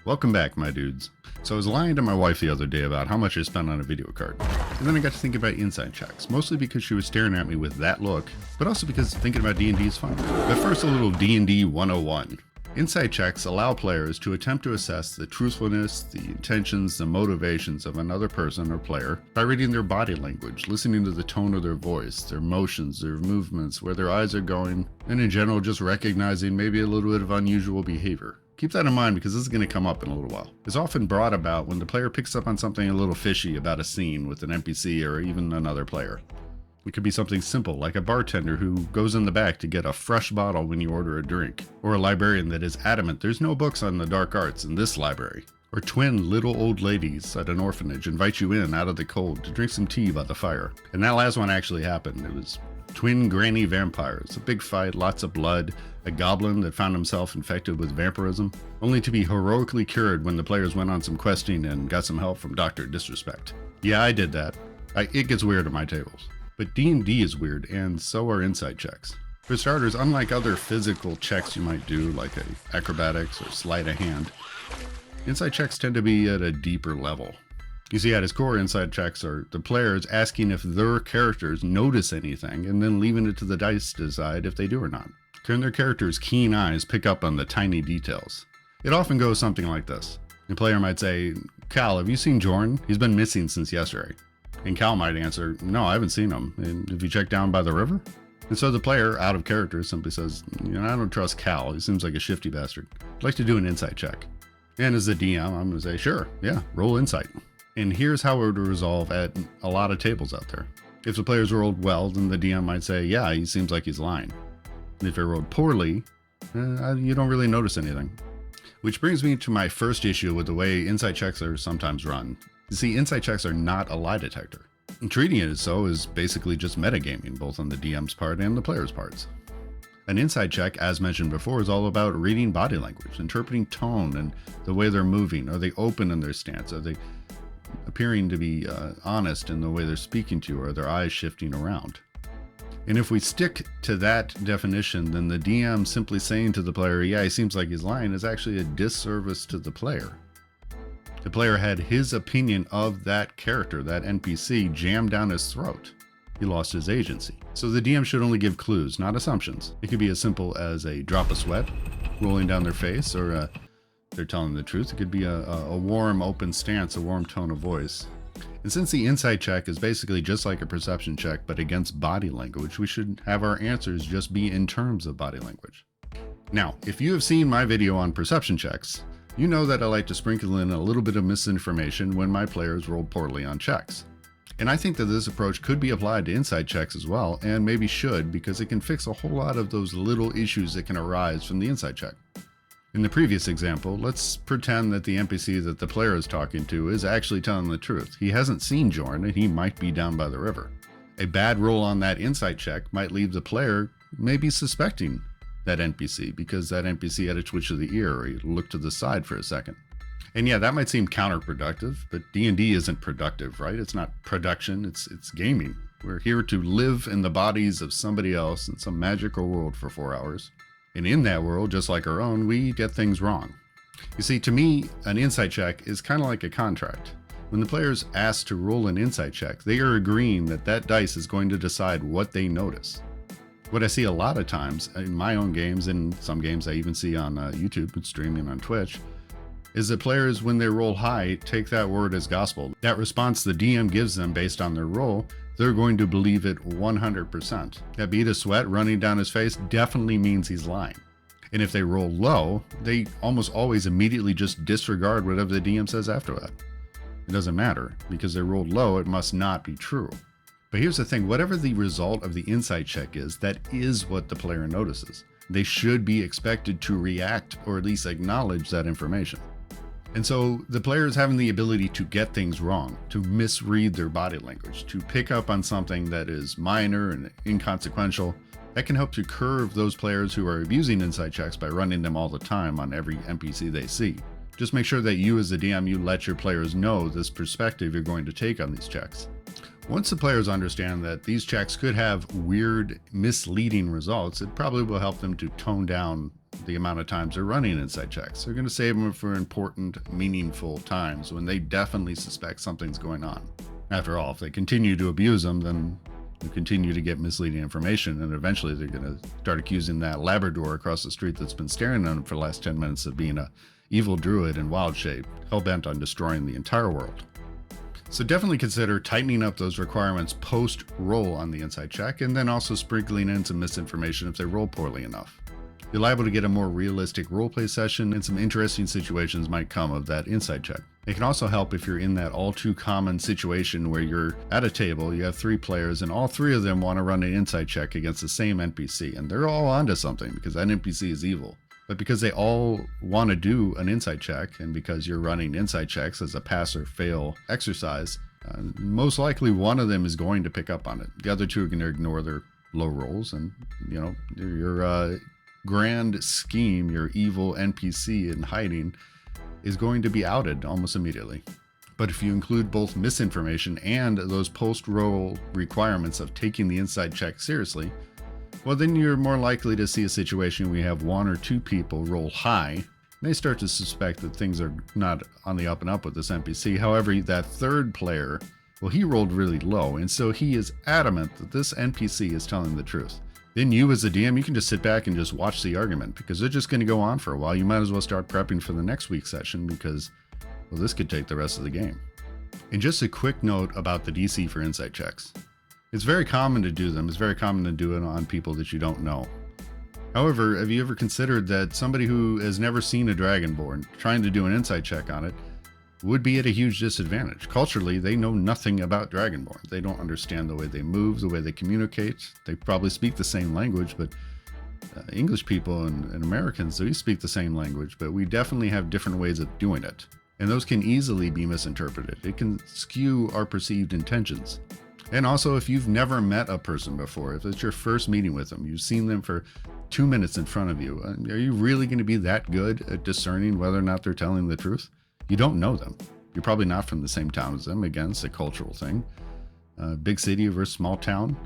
Welcome back, my dudes. So I was lying to my wife the other day about how much I spent on a video card. And then I got to think about insight checks, mostly because she was staring at me with that look, but also because thinking about D&D is fun. But first, a little D&D 101. Insight checks allow players to attempt to assess the truthfulness, the intentions, the motivations of another person or player by reading their body language, listening to the tone of their voice, their motions, their movements, where their eyes are going, and in general just recognizing maybe a little bit of unusual behavior. Keep that in mind because this is going to come up in a little while. It's often brought about when the player picks up on something a little fishy about a scene with an NPC or even another player. It could be something simple like a bartender who goes in the back to get a fresh bottle when you order a drink, or a librarian that is adamant there's no books on the dark arts in this library, or twin little old ladies at an orphanage invite you in out of the cold to drink some tea by the fire. And that last one actually happened. It was twin granny vampires, a big fight, lots of blood, a goblin that found himself infected with vampirism, only to be heroically cured when the players went on some questing and got some help from Dr. Disrespect. Yeah, I did that. It gets weird at my tables. But D&D is weird, and so are insight checks. For starters, unlike other physical checks you might do, like acrobatics or sleight of hand, insight checks tend to be at a deeper level. You see, at its core, insight checks are the players asking if their characters notice anything, and then leaving it to the dice to decide if they do or not. Can their characters' keen eyes pick up on the tiny details? It often goes something like this. The player might say, "Cal, have you seen Jordan? He's been missing since yesterday." And Cal might answer, "No, I haven't seen him. And have you checked down by the river?" And so the player, out of character, simply says, "I don't trust Cal. He seems like a shifty bastard. I'd like to do an insight check." And as the DM, I'm going to say, "Sure, yeah, roll insight." And here's how it would resolve at a lot of tables out there. If the players rolled well, then the DM might say, "Yeah, he seems like he's lying." And if they rolled poorly, you don't really notice anything. Which brings me to my first issue with the way insight checks are sometimes run. You see, insight checks are not a lie detector. And treating it as so is basically just metagaming, both on the DM's part and the player's parts. An insight check, as mentioned before, is all about reading body language, interpreting tone and the way they're moving. Are they open in their stance? Are they appearing to be honest in the way they're speaking to you? Or are their eyes shifting around? And if we stick to that definition, then the DM simply saying to the player, "Yeah, he seems like he's lying," is actually a disservice to the player. The player had his opinion of that character, that NPC, jammed down his throat. He lost his agency. So the DM should only give clues, not assumptions. It could be as simple as a drop of sweat rolling down their face, or they're telling the truth. It could be a warm, open stance, a warm tone of voice. And since the insight check is basically just like a perception check, but against body language, we should have our answers just be in terms of body language. Now, if you have seen my video on perception checks, you know that I like to sprinkle in a little bit of misinformation when my players roll poorly on checks. And I think that this approach could be applied to insight checks as well, and maybe should, because it can fix a whole lot of those little issues that can arise from the insight check. In the previous example, let's pretend that the NPC that the player is talking to is actually telling the truth. He hasn't seen Jordan, and he might be down by the river. A bad roll on that insight check might leave the player maybe suspecting that NPC, because that NPC had a twitch of the ear, or he looked to the side for a second. And yeah, that might seem counterproductive, but D&D isn't productive, right? It's not production, it's gaming. We're here to live in the bodies of somebody else in some magical world for 4 hours. And in that world, just like our own, we get things wrong. You see, to me, an insight check is kind of like a contract. When the player's asked to roll an insight check, they are agreeing that that dice is going to decide what they notice. What I see a lot of times in my own games, and some games I even see on YouTube and streaming on Twitch, is that players, when they roll high, take that word as gospel. That response the DM gives them based on their roll, they're going to believe it 100%. That bead of sweat running down his face definitely means he's lying. And if they roll low, they almost always immediately just disregard whatever the DM says after that. It doesn't matter, because they rolled low, it must not be true. But here's the thing, whatever the result of the insight check is, that is what the player notices. They should be expected to react or at least acknowledge that information. And so the players having the ability to get things wrong, to misread their body language, to pick up on something that is minor and inconsequential, that can help to curve those players who are abusing insight checks by running them all the time on every NPC they see. Just make sure that you as the DM, you let your players know this perspective you're going to take on these checks. Once the players understand that these checks could have weird, misleading results, it probably will help them to tone down the amount of times they're running inside checks. They're going to save them for important, meaningful times when they definitely suspect something's going on. After all, if they continue to abuse them, then you continue to get misleading information, and eventually they're going to start accusing that Labrador across the street that's been staring at them for the last 10 minutes of being a evil druid in wild shape, hell-bent on destroying the entire world. So definitely consider tightening up those requirements post-roll on the inside check, and then also sprinkling in some misinformation if they roll poorly enough. You're liable to get a more realistic roleplay session, and some interesting situations might come of that inside check. It can also help if you're in that all too common situation where you're at a table, you have 3 players, and all 3 of them want to run an inside check against the same NPC, and they're all onto something because that NPC is evil. But because they all want to do an inside check, and because you're running inside checks as a pass or fail exercise, most likely one of them is going to pick up on it. The other 2 are going to ignore their low rolls, and your grand scheme, your evil NPC in hiding, is going to be outed almost immediately. But if you include both misinformation and those post-roll requirements of taking the inside check seriously, well, then you're more likely to see a situation where you have 1 or 2 people roll high, and they start to suspect that things are not on the up and up with this NPC. However, that 3rd player, well, he rolled really low, and so he is adamant that this NPC is telling the truth. Then you as a DM, you can just sit back and just watch the argument, because they're just going to go on for a while. You might as well start prepping for the next week's session, because, well, this could take the rest of the game. And just a quick note about the DC for insight checks. It's very common to do them. It's very common to do it on people that you don't know. However, have you ever considered that somebody who has never seen a Dragonborn trying to do an insight check on it would be at a huge disadvantage? Culturally, they know nothing about Dragonborn. They don't understand the way they move, the way they communicate. They probably speak the same language, but English people and Americans, we speak the same language, but we definitely have different ways of doing it. And those can easily be misinterpreted. It can skew our perceived intentions. And also, if you've never met a person before, if it's your first meeting with them, you've seen them for 2 minutes in front of you, are you really going to be that good at discerning whether or not they're telling the truth? You don't know them. You're probably not from the same town as them. Again, it's a cultural thing. Big city versus small town,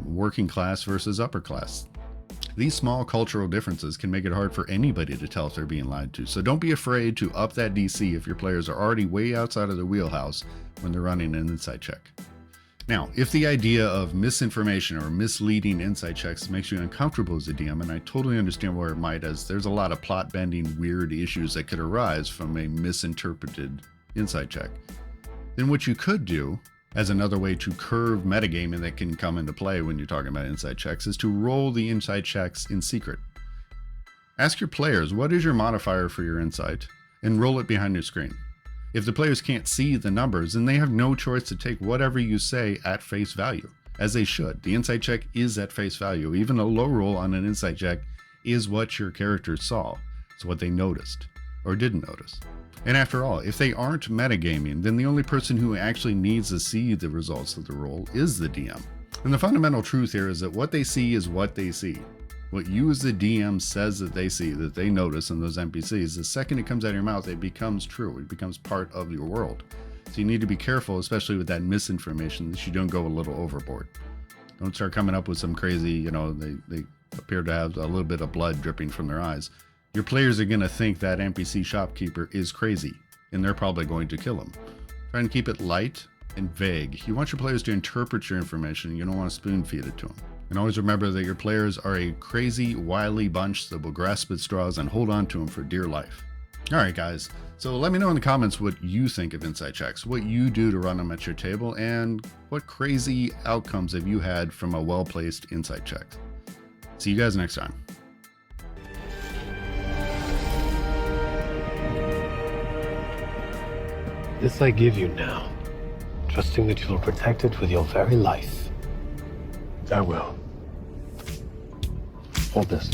working class versus upper class. These small cultural differences can make it hard for anybody to tell if they're being lied to. So don't be afraid to up that DC if your players are already way outside of their wheelhouse when they're running an insight check. Now, if the idea of misinformation or misleading insight checks makes you uncomfortable as a DM, and I totally understand where it might, as there's a lot of plot bending, weird issues that could arise from a misinterpreted insight check, then what you could do as another way to curve metagaming that can come into play when you're talking about insight checks is to roll the insight checks in secret. Ask your players, what is your modifier for your insight, and roll it behind your screen. If the players can't see the numbers, then they have no choice to take whatever you say at face value, as they should. The insight check is at face value. Even a low roll on an insight check is what your characters saw. It's what they noticed or didn't notice. And after all, if they aren't metagaming, then the only person who actually needs to see the results of the roll is the DM. And the fundamental truth here is that what they see is what they see. What you as the DM says that they see, that they notice in those NPCs, the second it comes out of your mouth, it becomes true. It becomes part of your world. So you need to be careful, especially with that misinformation, that you don't go a little overboard. Don't start coming up with some crazy, they appear to have a little bit of blood dripping from their eyes. Your players are going to think that NPC shopkeeper is crazy, and they're probably going to kill him. Try and keep it light and vague. You want your players to interpret your information. You don't want to spoon feed it to them. And always remember that your players are a crazy, wily bunch that will grasp at straws and hold on to them for dear life. All right, guys. So let me know in the comments what you think of insight checks, what you do to run them at your table, and what crazy outcomes have you had from a well-placed insight check. See you guys next time. This I give you now, trusting that you will protect it with your very life. I will. Hold this.